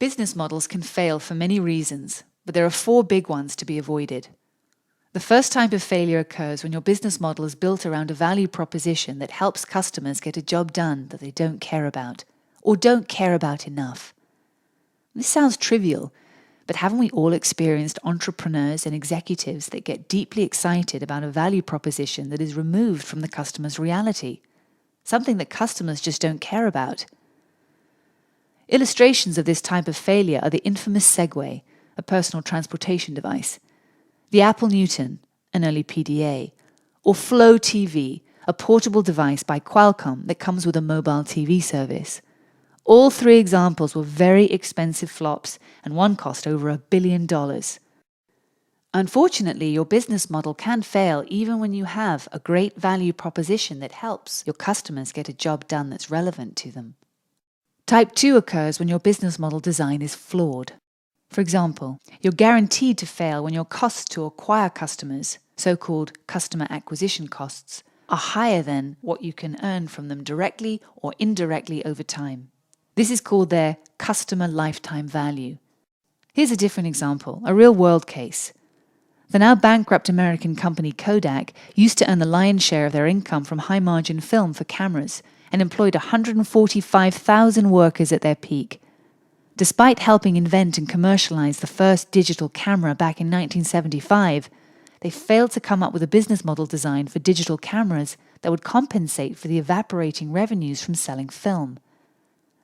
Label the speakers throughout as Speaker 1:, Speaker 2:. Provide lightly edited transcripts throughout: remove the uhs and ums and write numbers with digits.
Speaker 1: Business models can fail for many reasons, but there are 4 big ones to be avoided. The first type of failure occurs when your business model is built around a value proposition that helps customers get a job done that they don't care about, or don't care about enough. This sounds trivial, but haven't we all experienced entrepreneurs and executives that get deeply excited about a value proposition that is removed from the customer's reality? Something that customers just don't care about. Illustrations of this type of failure are the infamous Segway, a personal transportation device, the Apple Newton, an early PDA, or Flow TV, a portable device by Qualcomm that comes with a mobile TV service. All 3 examples were very expensive flops, and one cost over $1 billion. Unfortunately, your business model can fail even when you have a great value proposition that helps your customers get a job done that's relevant to them. Type 2 occurs when your business model design is flawed. For example, you're guaranteed to fail when your costs to acquire customers, so-called customer acquisition costs, are higher than what you can earn from them directly or indirectly over time. This is called their customer lifetime value. Here's a different example, a real-world case. The now bankrupt American company Kodak used to earn the lion's share of their income from high-margin film for cameras and employed 145,000 workers at their peak. Despite helping invent and commercialize the first digital camera back in 1975, they failed to come up with a business model design for digital cameras that would compensate for the evaporating revenues from selling film.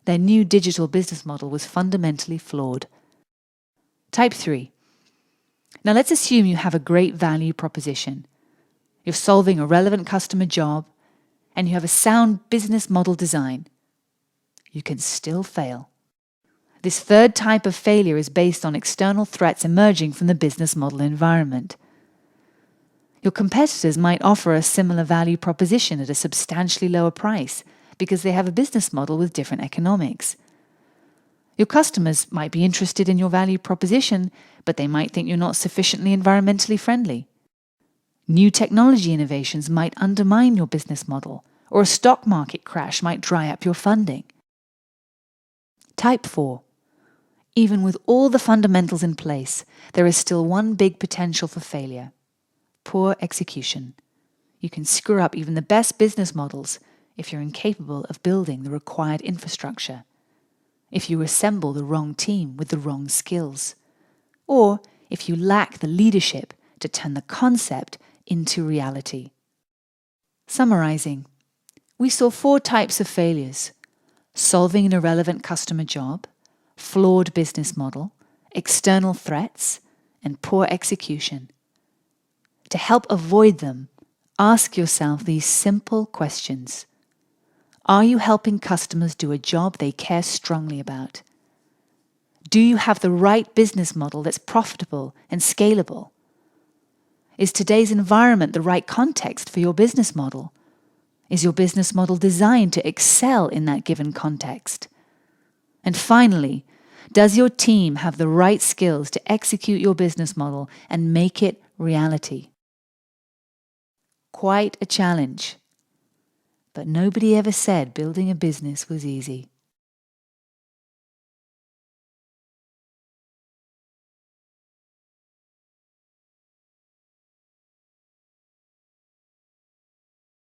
Speaker 1: Their new digital business model was fundamentally flawed. Type 3. Now let's assume you have a great value proposition. You're solving a relevant customer job, and you have a sound business model design. You can still fail. This third type of failure is based on external threats emerging from the business model environment. Your competitors might offer a similar value proposition at a substantially lower price because they have a business model with different economics. Your customers might be interested in your value proposition, but they might think you're not sufficiently environmentally friendly. New technology innovations might undermine your business model, or a stock market crash might dry up your funding. Type 4. Even with all the fundamentals in place, there is still one big potential for failure: poor execution. You can screw up even the best business models if you're incapable of building the required infrastructure, if you assemble the wrong team with the wrong skills, or if you lack the leadership to turn the concept into reality. Summarizing, we saw 4 types of failures: solving an irrelevant customer job, flawed business model, external threats, and poor execution. To help avoid them, ask yourself these simple questions. Are you helping customers do a job they care strongly about? Do you have the right business model that's profitable and scalable? Is today's environment the right context for your business model? Is your business model designed to excel in that given context? And finally, does your team have the right skills to execute your business model and make it reality? Quite a challenge. But nobody ever said building a business was easy.